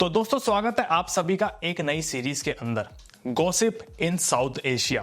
तो दोस्तों स्वागत है आप सभी का एक नई सीरीज के अंदर गॉसिप इन साउथ एशिया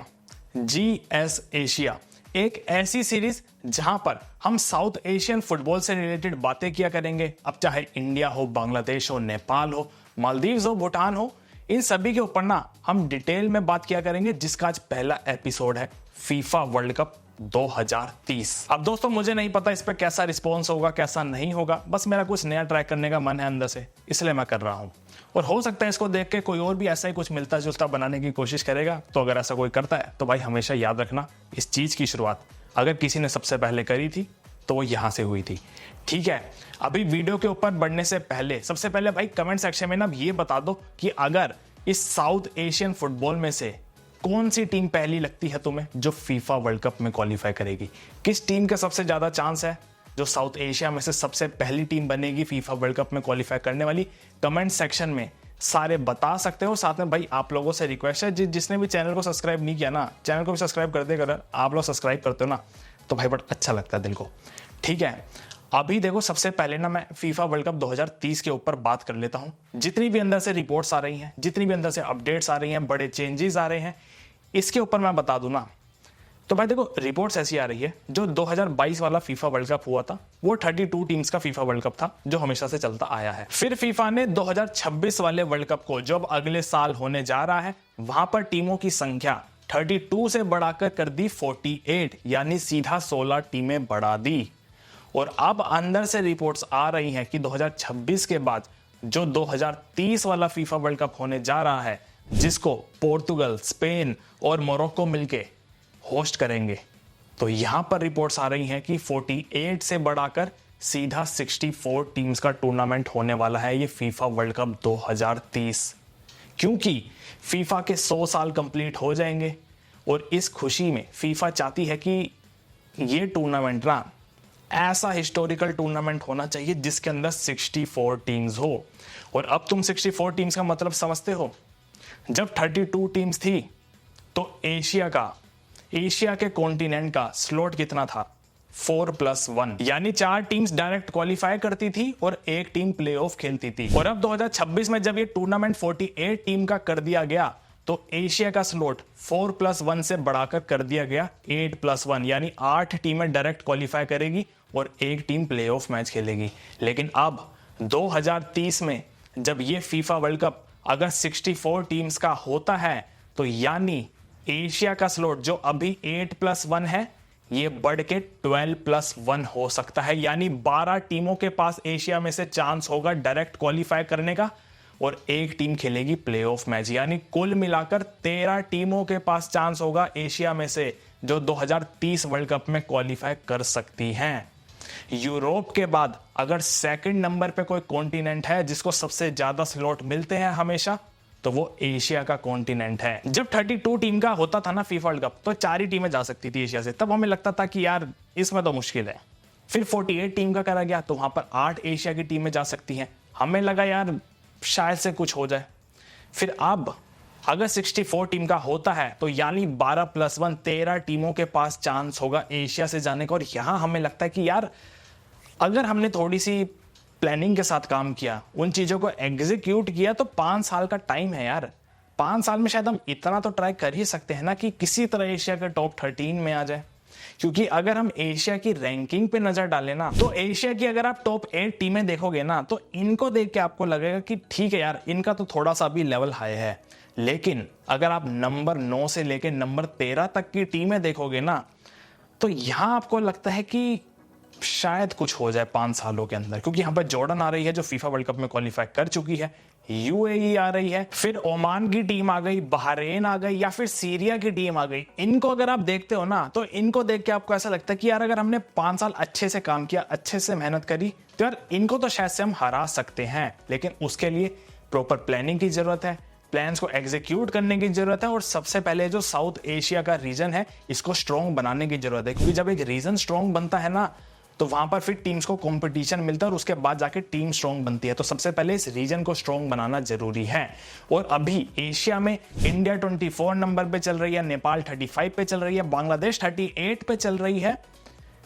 GS एशिया। एक ऐसी सीरीज जहां पर हम साउथ एशियन फुटबॉल से रिलेटेड बातें किया करेंगे। अब चाहे इंडिया हो, बांग्लादेश हो, नेपाल हो, मालदीव्स हो, भूटान हो, इन सभी के ऊपर ना हम डिटेल में बात किया करेंगे, जिसका आज पहला एपिसोड है फीफा वर्ल्ड कप 2030। अब दोस्तों मुझे नहीं पता इस पे कैसा रिस्पॉन्स होगा, कैसा नहीं होगा, बस मेरा कुछ नया ट्राई करने का मन है अंदर से, इसलिए मैं कर रहा हूं। और हो सकता है इसको देख के कोई और भी ऐसा ही कुछ मिलता जुलता बनाने की कोशिश करेगा। तो अगर ऐसा कोई करता है तो भाई हमेशा याद रखना, इस चीज की शुरुआत अगर किसी ने सबसे पहले करी थी तो वो यहां से हुई थी। ठीक है, अभी वीडियो के ऊपर बढ़ने से पहले सबसे पहले भाई कमेंट सेक्शन में ना ये बता दो कि अगर इस साउथ एशियन फुटबॉल में से कौन सी टीम पहली लगती है तुम्हें जो फीफा वर्ल्ड कप में क्वालिफाई करेगी। किस टीम का सबसे ज्यादा चांस है जो साउथ एशिया में से सबसे पहली टीम बनेगी फीफा वर्ल्ड कप में क्वालिफाई करने वाली। कमेंट सेक्शन में सारे बता सकते हो। साथ में भाई आप लोगों से रिक्वेस्ट है, जिसने भी चैनल को सब्सक्राइब नहीं किया ना, चैनल को भी सब्सक्राइब कर दे। अगर आप लोग सब्सक्राइब करते हो ना तो भाई बड़ा अच्छा लगता है दिल को। ठीक है, अभी देखो सबसे पहले ना मैं फीफा वर्ल्ड कप 2030 के ऊपर बात कर लेता हूं। जितनी भी अंदर से रिपोर्ट्स आ रही हैं, जितनी भी अंदर से अपडेट्स आ रही हैं, बड़े चेंजेस आ रहे हैं, इसके ऊपर मैं बता दूं ना तो भाई देखो रिपोर्ट्स ऐसी आ रही है, जो 2022 वाला फीफा वर्ल्ड कप हुआ था वो 32 टीम्स का फीफा वर्ल्ड कप था जो हमेशा से चलता आया है। फिर फीफा ने 2026 वाले वर्ल्ड कप को, जो अब अगले साल होने जा रहा है, वहां पर टीमों की संख्या 32 से बढ़ाकर कर दी 48, यानी सीधा 16 टीमें बढ़ा दी। और अब अंदर से रिपोर्ट्स आ रही हैं कि 2026 के बाद जो 2030 वाला फीफा वर्ल्ड कप होने जा रहा है, जिसको पोर्तुगल, स्पेन और मोरक्को मिलके होस्ट करेंगे, तो यहां पर रिपोर्ट्स आ रही हैं कि 48 से बढ़ाकर सीधा 64 टीम्स का टूर्नामेंट होने वाला है ये फीफा वर्ल्ड कप 2030। क्योंकि फीफा के 100 साल कंप्लीट हो जाएंगे और इस खुशी में फीफा चाहती है कि ये टूर्नामेंट ना ऐसा हिस्टोरिकल टूर्नामेंट होना चाहिए जिसके अंदर 64 टीम्स हो। और अब तुम 64 टीम्स का मतलब समझते हो। जब 32 टीम्स थी तो एशिया के कॉन्टिनेंट का स्लॉट कितना था? 4+1, यानी 4 टीम्स डायरेक्ट क्वालिफाई करती थी और एक टीम प्लेऑफ खेलती थी। और अब 2026 में जब ये टूर्नामेंट 48 टीम का कर दिया गया तो एशिया का स्लॉट 4+1 से बढ़ाकर कर दिया गया 8+1, यानी 8 टीमें डायरेक्ट क्वालिफाई करेगी और एक टीम प्लेऑफ मैच खेलेगी। लेकिन अब 2030 में जब ये फीफा वर्ल्ड कप अगर 64 टीम्स का होता है तो यानी एशिया का स्लॉट जो अभी 8+1 है ये बढ़ के 12+1 हो सकता है, यानी 12 टीमों के पास एशिया में से चांस होगा डायरेक्ट क्वालिफाई करने का और एक टीम खेलेगी प्लेऑफ मैच। यानी कुल मिलाकर 13 टीमों के पास चांस होगा एशिया में से जो 2030 वर्ल्ड कप में क्वालिफाई कर सकती हैं। यूरोप के बाद अगर सेकंड नंबर पे कोई कॉन्टिनेंट है जिसको सबसे ज्यादा स्लॉट मिलते हैं हमेशा, तो वो एशिया का कॉन्टिनेंट है। जब 32 टीम का होता था ना फीफा वर्ल्ड कप, तो 4 ही टीमें जा सकती थी एशिया से। तब हमें लगता था कि यार इसमें तो मुश्किल है। फिर 48 टीम का करा गया तो वहां पर 8 एशिया की टीमें जा सकती हैं। हमें लगा यार शायद से कुछ हो जाए। फिर अब अगर 64 टीम का होता है तो यानी 12+1 13 टीमों के पास चांस होगा एशिया से जाने का। और यहां हमें लगता है कि यार अगर हमने थोड़ी सी प्लानिंग के साथ काम किया, उन चीजों को एग्जीक्यूट किया, तो 5 साल का टाइम है यार। 5 साल में शायद हम इतना तो ट्राई कर ही सकते हैं ना कि किसी तरह एशिया के टॉप 13 में आ जाए। क्योंकि अगर हम एशिया की रैंकिंग पे नजर डालें ना तो एशिया की अगर आप टॉप 8 टीमें देखोगे ना तो इनको देख के आपको लगेगा कि ठीक है यार, इनका तो थोड़ा सा भी लेवल हाई है। लेकिन अगर आप नंबर 9 से लेकर नंबर 13 तक की टीमें देखोगे ना तो यहां आपको लगता है कि शायद कुछ हो जाए 5 सालों के अंदर। क्योंकि यहां पर जॉर्डन आ रही है जो फीफा वर्ल्ड कप में क्वालिफाई कर चुकी है, यूएई आ रही है, फिर ओमान की टीम आ गई, बहरीन आ गई, या फिर सीरिया की टीम आ गई। इनको अगर आप देखते हो ना तो इनको देख के आपको ऐसा लगता है कि यार अगर हमने 5 साल अच्छे से काम किया, अच्छे से मेहनत करी, तो यार इनको तो शायद से हम हरा सकते हैं। लेकिन उसके लिए प्रॉपर प्लानिंग की जरूरत है, प्लान्स को एग्जीक्यूट करने की जरूरत है, और सबसे पहले जो साउथ एशिया का रीजन है इसको स्ट्रॉन्ग बनाने की जरूरत है। क्योंकि जब एक रीजन स्ट्रॉन्ग बनता है ना तो वहां पर फिर टीम्स को कंपटीशन मिलता है और उसके बाद जाके टीम स्ट्रॉन्ग बनती है। तो सबसे पहले इस रीजन को स्ट्रॉन्ग बनाना जरूरी है। और अभी एशिया में इंडिया 24 नंबर पे चल रही है, नेपाल 35 पे चल रही है, बांग्लादेश 38 पे चल रही है,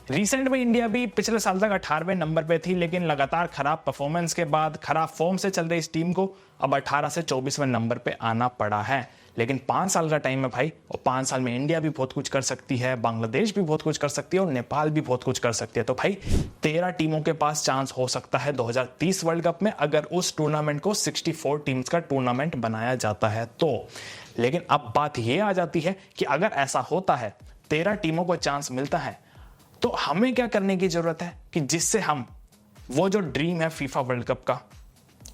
रिसेंट में इंडिया भी पिछले साल तक 18वें नंबर पे थी, लेकिन लगातार खराब परफॉर्मेंस के बाद, खराब फॉर्म से चल रही इस टीम को अब 18 से 24वें नंबर पे आना पड़ा है। लेकिन 5 साल का टाइम है भाई, और 5 साल में इंडिया भी बहुत कुछ कर सकती है, बांग्लादेश भी बहुत कुछ कर सकती है और नेपाल भी बहुत कुछ कर सकती है। तो भाई 13 टीमों के पास चांस हो सकता है 2030 वर्ल्ड कप में, अगर उस टूर्नामेंट को 64 टीम्स का टूर्नामेंट बनाया जाता है तो। लेकिन अब बात यह आ जाती है कि अगर ऐसा होता है, 13 टीमों को चांस मिलता है, तो हमें क्या करने की जरूरत है कि जिससे हम वो जो ड्रीम है फीफा वर्ल्ड कप का,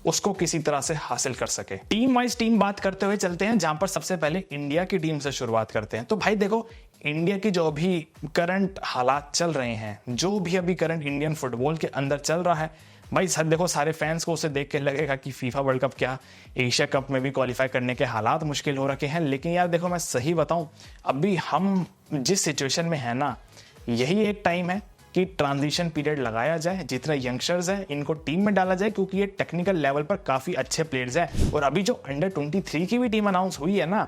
उसको किसी तरह से हासिल कर सके। टीम वाइज टीम बात करते हुए चलते हैं, जहां पर सबसे पहले इंडिया की टीम से शुरुआत करते हैं। तो भाई देखो, इंडिया की जो अभी करंट हालात चल रहे हैं, जो भी अभी करंट इंडियन फुटबॉल के अंदर चल रहा है, भाई सर देखो, सारे फैंस को उसे देख के लगेगा कि फीफा वर्ल्ड कप क्या, एशिया कप में भी क्वालिफाई करने के हालात मुश्किल हो रखे हैं। लेकिन यार देखो, मैं सही बताऊं, अभी हम जिस सिचुएशन में है ना, यही एक टाइम है कि ट्रांजिशन पीरियड लगाया जाए, जितने यंगस्टर्स हैं इनको टीम में डाला जाए, क्योंकि ये टेक्निकल लेवल पर काफी अच्छे प्लेयर्स हैं। और अभी जो अंडर 23 की भी टीम अनाउंस हुई है ना,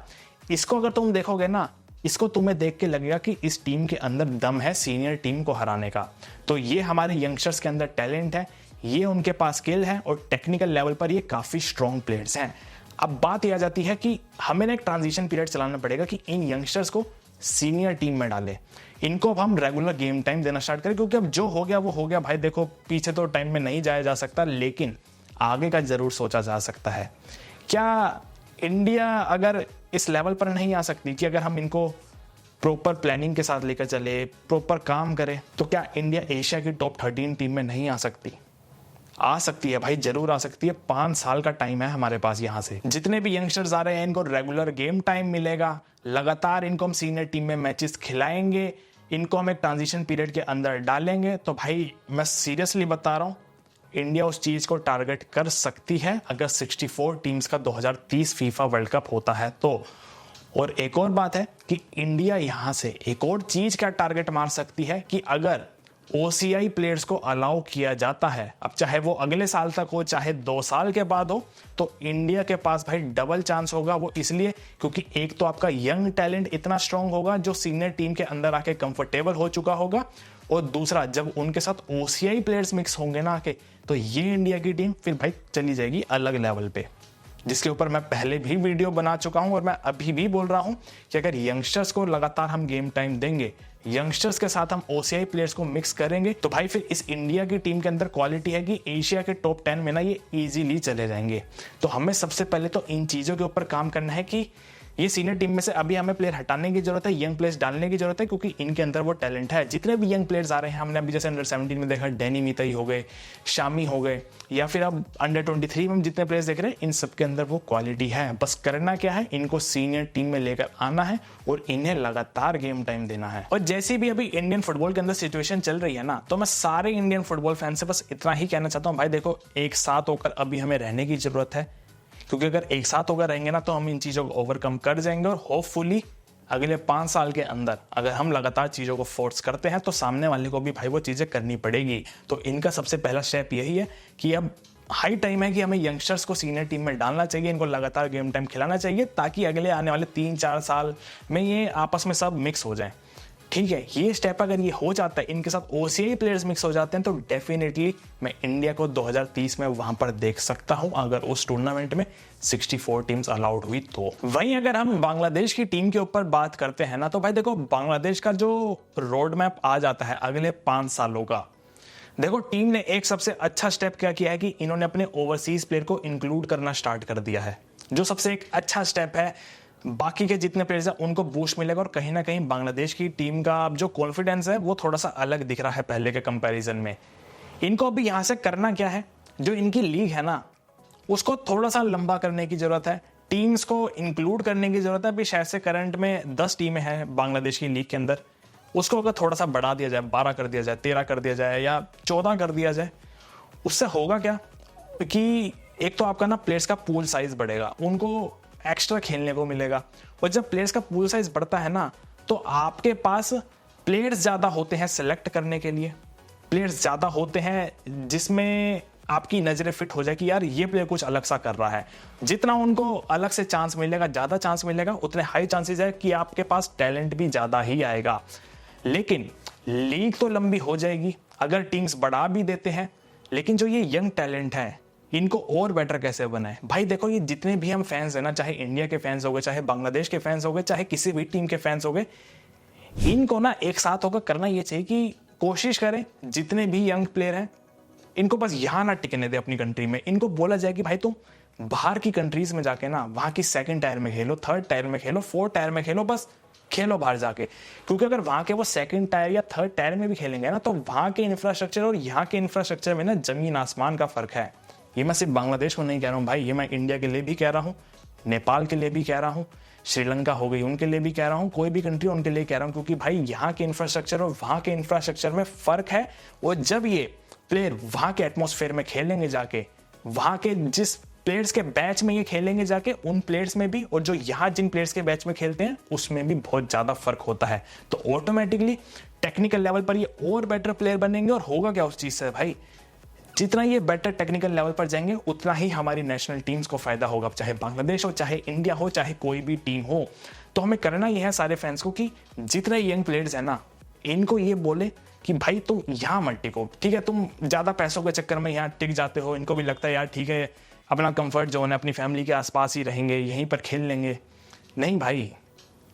इसको अगर तुम देखोगे ना, इसको तुम्हें देख के लगेगा कि इस टीम के अंदर दम है सीनियर टीम को हराने का। तो ये हमारे यंगस्टर्स के अंदर टैलेंट है, ये उनके पास स्किल है और टेक्निकल लेवल पर ये काफी स्ट्रॉन्ग प्लेयर्स हैं। अब बात यह आ जाती है कि हमें ना एक ट्रांजिशन पीरियड चलाना पड़ेगा कि इन यंगस्टर्स को सीनियर टीम में डाले, इनको अब हम रेगुलर गेम टाइम देना स्टार्ट करें, क्योंकि अब जो हो गया वो हो गया भाई। देखो, पीछे तो टाइम में नहीं जाया जा सकता, लेकिन आगे का जरूर सोचा जा सकता है। क्या इंडिया अगर इस लेवल पर नहीं आ सकती कि अगर हम इनको प्रॉपर प्लानिंग के साथ लेकर चले, प्रॉपर काम करें, तो क्या इंडिया एशिया की टॉप 13 टीम में नहीं आ सकती? आ सकती है भाई, जरूर आ सकती है। 5 साल का टाइम है हमारे पास। यहाँ से जितने भी यंगस्टर्स आ रहे हैं, इनको रेगुलर गेम टाइम मिलेगा, लगातार इनको हम सीनियर टीम में मैचेस खिलाएंगे, इनको हम एक ट्रांजिशन पीरियड के अंदर डालेंगे, तो भाई मैं सीरियसली बता रहा हूँ, इंडिया उस चीज को टारगेट कर सकती है अगर 64 टीम्स का 2030 फीफा वर्ल्ड कप होता है तो। और एक और बात है कि इंडिया यहाँ से एक और चीज का टारगेट मार सकती है कि अगर OCI प्लेयर्स को अलाउ किया जाता है, अब चाहे वो अगले साल तक हो, चाहे 2 साल के बाद हो, तो इंडिया के पास भाई डबल चांस होगा। वो इसलिए क्योंकि एक तो आपका यंग टैलेंट इतना स्ट्रांग होगा जो सीनियर टीम के अंदर आके कंफर्टेबल हो चुका होगा, और दूसरा जब उनके साथ OCI प्लेयर्स मिक्स होंगे ना आके, तो ये इंडिया की टीम फिर भाई चली जाएगी अलग लेवल पे, जिसके ऊपर मैं पहले भी वीडियो बना चुका हूं और मैं अभी भी बोल रहा हूं कि अगर यंगस्टर्स को लगातार हम गेम टाइम देंगे, यंगस्टर्स के साथ हम OCI प्लेयर्स को मिक्स करेंगे, तो भाई फिर इस इंडिया की टीम के अंदर क्वालिटी है कि एशिया के टॉप 10 में ना ये इजीली चले जाएंगे। तो हमें सबसे पहले तो इन चीजों के ऊपर काम करना है कि ये सीनियर टीम में से अभी हमें प्लेयर हटाने की जरूरत है, यंग प्लेयर्स डालने की जरूरत है, क्योंकि इनके अंदर वो टैलेंट है। जितने भी यंग प्लेयर्स आ रहे हैं, हमने अभी जैसे अंडर 17 में देखा, डैनी मितई हो गए, शामी हो गए, या फिर अब अंडर 23 में जितने प्लेयर्स देख रहे हैं, इन सबके अंदर वो क्वालिटी है। बस करना क्या है, इनको सीनियर टीम में लेकर आना है और इन्हें लगातार गेम टाइम देना है। और जैसी भी अभी इंडियन फुटबॉल के अंदर सिचुएशन चल रही है ना, तो मैं सारे इंडियन फुटबॉल फैन से बस इतना ही कहना चाहता हूँ, भाई देखो, एक साथ होकर अभी हमें रहने की जरूरत है, क्योंकि अगर एक साथ होकर रहेंगे ना, तो हम इन चीज़ों को ओवरकम कर जाएंगे। और होपफुली अगले 5 साल के अंदर अगर हम लगातार चीज़ों को फोर्स करते हैं, तो सामने वाले को भी भाई वो चीज़ें करनी पड़ेगी। तो इनका सबसे पहला स्टेप यही है कि अब हाई टाइम है कि हमें यंगस्टर्स को सीनियर टीम में डालना चाहिए, इनको लगातार गेम टाइम खिलाना चाहिए, ताकि अगले आने वाले 3-4 साल में ये आपस में सब मिक्स हो जाए। ठीक है, ये स्टेप अगर ये हो जाता है, इनके साथ OCI प्लेयर्स मिक्स हो जाते हैं, तो डेफिनेटली मैं इंडिया को 2030 में वहां पर देख सकता हूं, अगर उस टूर्नामेंट में 64 टीम्स अलाउड हुई तो। वहीं अगर हम बांग्लादेश की टीम के ऊपर बात करते हैं ना, तो भाई देखो, बांग्लादेश का जो रोड मैप आ जाता है अगले 5 सालों का, देखो टीम ने एक सबसे अच्छा स्टेप क्या किया है कि इन्होंने अपने ओवरसीज प्लेयर को इंक्लूड करना स्टार्ट कर दिया है, जो सबसे एक अच्छा स्टेप है। बाकी के जितने प्लेयर्स हैं उनको बूस्ट मिलेगा, और कहीं ना कहीं बांग्लादेश की टीम का अब जो कॉन्फिडेंस है वो थोड़ा सा अलग दिख रहा है पहले के कंपैरिजन में। इनको अभी यहाँ से करना क्या है, जो इनकी लीग है ना, उसको थोड़ा सा लंबा करने की जरूरत है, टीम्स को इंक्लूड करने की जरूरत है। अभी शायद से करंट में 10 टीमें हैं बांग्लादेश की लीग के अंदर, उसको अगर थोड़ा सा बढ़ा दिया जाए, 12 कर दिया जाए, 13 कर दिया जाए, या 14 कर दिया जाए, उससे होगा क्या कि एक तो आपका ना प्लेयर्स का पूल साइज बढ़ेगा, उनको एक्स्ट्रा खेलने को मिलेगा। और जब प्लेयर्स का पूल साइज बढ़ता है ना, तो आपके पास प्लेयर्स ज़्यादा होते हैं सेलेक्ट करने के लिए, प्लेयर्स ज़्यादा होते हैं जिसमें आपकी नज़रें फिट हो जाए कि यार ये प्लेयर कुछ अलग सा कर रहा है। जितना उनको अलग से चांस मिलेगा, ज़्यादा चांस मिलेगा, उतने हाई चांसेस है कि आपके पास टैलेंट भी ज़्यादा ही आएगा। लेकिन लीग तो लंबी हो जाएगी अगर टीम्स बढ़ा भी देते हैं, लेकिन जो ये यंग टैलेंट है इनको और बेटर कैसे बनाए। भाई देखो, ये जितने भी हम फैंस हैं ना, चाहे इंडिया के फैंस हो गए, चाहे बांग्लादेश के फैंस हो गए, चाहे किसी भी टीम के फैंस हो गए, इनको ना एक साथ होकर करना ये चाहिए कि कोशिश करें जितने भी यंग प्लेयर हैं इनको बस यहाँ ना टिकने दे अपनी कंट्री में। इनको बोला जाए कि भाई तुम बाहर की कंट्रीज में जाके ना वहाँ की सेकंड टायर में खेलो, थर्ड टायर में खेलो, फोर्थ टायर में खेलो, बस खेलो बाहर जाके। क्योंकि अगर वहाँ के वो सेकंड टायर या थर्ड टायर में भी खेलेंगे ना तो वहाँ के इंफ्रास्ट्रक्चर और यहाँ के इंफ्रास्ट्रक्चर में ना जमीन आसमान का फर्क है। ये मैं सिर्फ बांग्लादेश को नहीं कह रहा हूँ भाई, ये मैं इंडिया के लिए भी कह रहा हूँ, नेपाल के लिए भी कह रहा हूँ, श्रीलंका हो गई उनके लिए भी कह रहा हूँ, कोई भी कंट्री उनके लिए कह रहा हूँ। क्योंकि भाई यहाँ के इंफ्रास्ट्रक्चर और वहाँ के इंफ्रास्ट्रक्चर में फ़र्क है। और जब ये प्लेयर वहाँ के एटमॉस्फेयर में खेलेंगे जाके, वहाँ के जिस प्लेयर्स के बैच में ये खेलेंगे जाके, उन प्लेयर्स में भी और जो यहाँ जिन प्लेयर्स के बैच में खेलते हैं उसमें भी बहुत ज़्यादा फर्क होता है। तो ऑटोमेटिकली टेक्निकल लेवल पर ये और बेटर प्लेयर बनेंगे। और होगा क्या उस चीज़ से भाई, जितना ये बेटर टेक्निकल लेवल पर जाएंगे उतना ही हमारी नेशनल टीम्स को फायदा होगा, चाहे बांग्लादेश हो, चाहे इंडिया हो, चाहे कोई भी टीम हो। तो हमें करना ये है सारे फैंस को कि जितने यंग प्लेयर्स हैं ना, इनको ये बोले कि भाई तुम यहाँ मत टिको, ठीक है, तुम ज़्यादा पैसों के चक्कर में यहाँ टिक जाते हो। इनको भी लगता है यार ठीक है अपना कंफर्ट जोन है, अपनी फैमिली के आसपास ही रहेंगे, यहीं पर खेल लेंगे। नहीं भाई,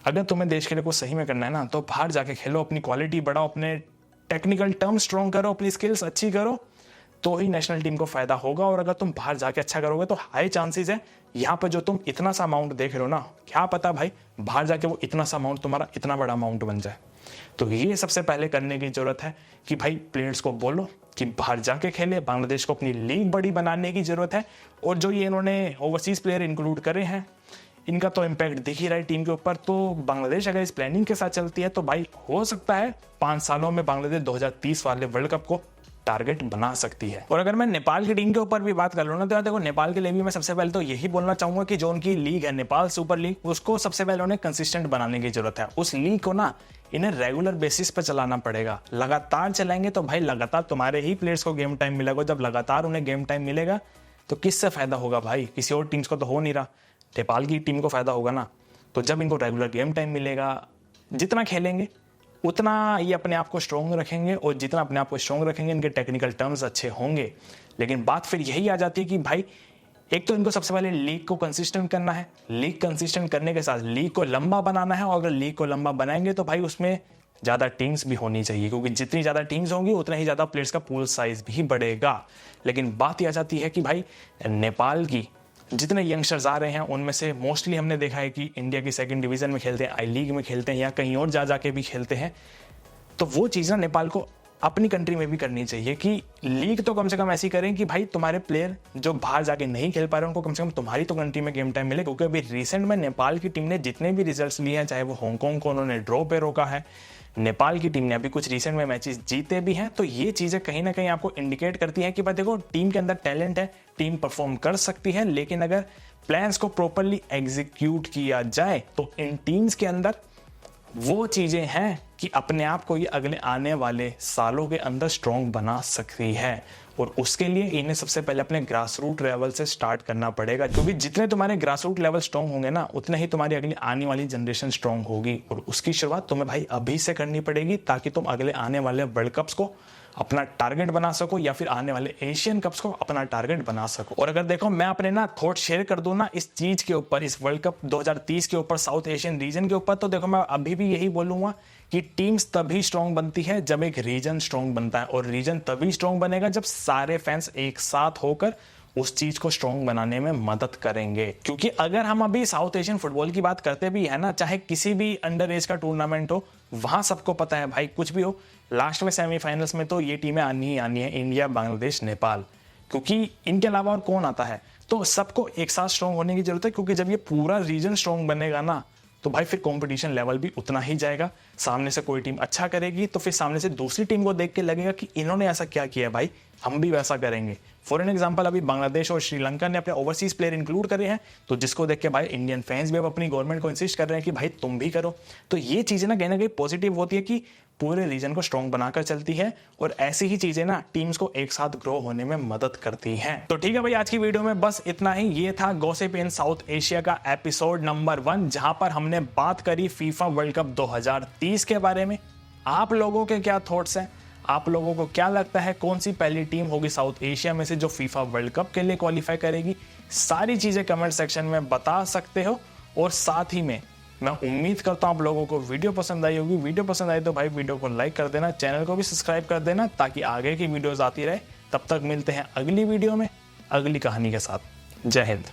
अगर तुम्हें देश के लिए कुछ सही में करना है ना तो बाहर जाके खेलो, अपनी क्वालिटी बढ़ाओ, अपने टेक्निकल टर्म स्ट्रॉन्ग करो, अपनी स्किल्स अच्छी करो, तो ही नेशनल टीम को फायदा होगा। और अगर तुम बाहर जाके अच्छा करोगे तो हाई चांसेस है यहाँ पर जो तुम इतना सा अमाउंट देख रहे हो ना, क्या पता भाई बाहर जाके वो इतना सा अमाउंट तुम्हारा इतना बड़ा अमाउंट बन जाए। तो ये सबसे पहले करने की जरूरत है कि भाई प्लेयर्स को बोलो कि बाहर जाके खेले, बांग्लादेश को अपनी लीग बड़ी बनाने की जरूरत है। और जो ये इन्होंने ओवरसीज प्लेयर इंक्लूड करे हैं, इनका तो इम्पैक्ट दिख ही रहा है टीम के ऊपर। तो बांग्लादेश अगर इस प्लानिंग के साथ चलती है तो भाई हो सकता है 5 सालों में बांग्लादेश 2030 वाले वर्ल्ड कप को टारगेट बना सकती है। और अगर मैं नेपाल की टीम के ऊपर भी बात कर लूँ ना, तो देखो नेपाल के लिए भी मैं सबसे पहले तो यही बोलना चाहूंगा कि जो उनकी लीग है नेपाल सुपर लीग, उसको सबसे पहले उन्हें कंसिस्टेंट बनाने की जरूरत है। उस लीग को ना इन्हें रेगुलर बेसिस पर चलाना पड़ेगा। लगातार चलाएंगे तो भाई लगातार तुम्हारे ही प्लेयर्स को गेम टाइम मिलेगा। जब लगातार उन्हें गेम टाइम मिलेगा तो किससे फायदा होगा भाई, किसी और टीम्स को तो हो नहीं रहा, नेपाल की टीम को फायदा होगा ना। तो जब इनको रेगुलर गेम टाइम मिलेगा, जितना खेलेंगे उतना ये अपने आप को स्ट्रॉन्ग रखेंगे, और जितना अपने आप को स्ट्रॉन्ग रखेंगे इनके टेक्निकल टर्म्स अच्छे होंगे। लेकिन बात फिर यही आ जाती है कि भाई एक तो इनको सबसे पहले लीग को कंसिस्टेंट करना है, लीग कंसिस्टेंट करने के साथ लीग को लंबा बनाना है। और अगर लीग को लंबा बनाएंगे तो भाई उसमें ज़्यादा टीम्स भी होनी चाहिए, क्योंकि जितनी ज़्यादा टीम्स होंगी उतना ही ज़्यादा प्लेयर्स का पूल साइज भी बढ़ेगा। लेकिन बात यह आ जाती है कि भाई नेपाल की जितने यंगस्टर्स आ रहे हैं उनमें से मोस्टली हमने देखा है कि इंडिया की सेकंड डिवीज़न में खेलते हैं, आई लीग में खेलते हैं, या कहीं और जा के भी खेलते हैं। तो वो चीज़ ना नेपाल को अपनी कंट्री में भी करनी चाहिए कि लीग तो कम से कम ऐसी करें कि भाई तुम्हारे प्लेयर जो बाहर जाके नहीं खेल पा रहे उनको कम से कम तुम्हारी तो कंट्री में गेम टाइम मिले। क्योंकि अभी रिसेंट में नेपाल की टीम ने जितने भी रिजल्ट्स लिए हैं, चाहे वो हांगकांग को उन्होंने ड्रॉ पे रोका है, नेपाल की टीम ने अभी कुछ रिसेंट में मैचेस जीते भी हैं। तो ये चीज़ें कहीं ना कहीं आपको इंडिकेट करती हैं कि भाई देखो टीम के अंदर टैलेंट है, टीम परफॉर्म कर सकती है, लेकिन अगर प्लान्स को प्रॉपरली एग्जीक्यूट किया जाए तो इन टीम्स के अंदर वो चीज़ें हैं कि अपने आप को ये अगले आने वाले सालों के अंदर स्ट्रॉन्ग बना सकती है। और उसके लिए इन्हें सबसे पहले अपने ग्रास रूट लेवल से स्टार्ट करना पड़ेगा, क्योंकि जितने तुम्हारे ग्रास रूट लेवल स्ट्रॉन्ग होंगे ना उतना ही तुम्हारी अगली आने वाली जनरेशन स्ट्रॉन्ग होगी। और उसकी शुरुआत तुम्हें भाई अभी से करनी पड़ेगी, ताकि तुम अगले आने वाले वर्ल्ड कप्स को अपना टारगेट बना सको, या फिर आने वाले एशियन कप्स को अपना टारगेट बना सको। और अगर देखो मैं अपने ना थॉट शेयर कर दूं ना इस चीज के ऊपर, इस वर्ल्ड कप 2030 के ऊपर, साउथ एशियन रीजन के ऊपर, तो देखो मैं अभी भी यही बोलूंगा कि टीम्स तभी स्ट्रॉन्ग बनती है जब एक रीजन स्ट्रॉन्ग बनता है। और रीजन तभी स्ट्रॉन्ग बनेगा जब सारे फैंस एक साथ होकर उस चीज को स्ट्रॉन्ग बनाने में मदद करेंगे। क्योंकि अगर हम अभी साउथ एशियन फुटबॉल की बात करते भी है ना, चाहे किसी भी अंडर एज का टूर्नामेंट हो, वहां सबको पता है भाई कुछ भी हो, लास्ट में सेमीफाइनल्स में तो ये टीमें आनी ही आनी है, इंडिया, बांग्लादेश, नेपाल। क्योंकि इनके अलावा और कौन आता है। तो सबको एक साथ स्ट्रॉन्ग होने की जरूरत है, क्योंकि जब ये पूरा रीजन स्ट्रॉन्ग बनेगा ना तो भाई फिर कंपटीशन लेवल भी उतना ही जाएगा। सामने से कोई टीम अच्छा करेगी तो फिर सामने से दूसरी टीम को देख के लगेगा कि इन्होंने ऐसा क्या किया भाई, हम भी वैसा करेंगे। फॉर एन एग्जांपल अभी बांग्लादेश और श्रीलंका ने अपने ओवरसीज प्लेयर इंक्लूड करे हैं, तो जिसको देख के भाई इंडियन फैंस भी अब अपनी गवर्नमेंट को इंसिस्ट कर रहे हैं कि भाई तुम भी करो। तो ये चीजें ना कहीं ना कहीं पॉजिटिव होती है कि पूरे रीजन को स्ट्रॉन्ग बनाकर चलती है, और ऐसी ही चीजें ना टीम्स को एक साथ ग्रो होने में मदद करती हैं। तो ठीक है भाई, आज की वीडियो में बस इतना ही। ये था गॉसिप इन साउथ एशिया का एपिसोड नंबर 1, जहां पर हमने बात करी फीफा वर्ल्ड कप 2030 के बारे में। आप लोगों के क्या थॉट्स हैं? आप लोगों को क्या लगता है कौन सी पहली टीम होगी साउथ एशिया में से जो फीफा वर्ल्ड कप के लिए क्वालिफाई करेगी? सारी चीज़ें कमेंट सेक्शन में बता सकते हो। और साथ ही में मैं उम्मीद करता हूँ आप लोगों को वीडियो पसंद आई होगी। वीडियो पसंद आई तो भाई वीडियो को लाइक कर देना, चैनल को भी सब्सक्राइब कर देना ताकि आगे की वीडियोस आती रहे। तब तक मिलते हैं अगली वीडियो में अगली कहानी के साथ। जय हिंद।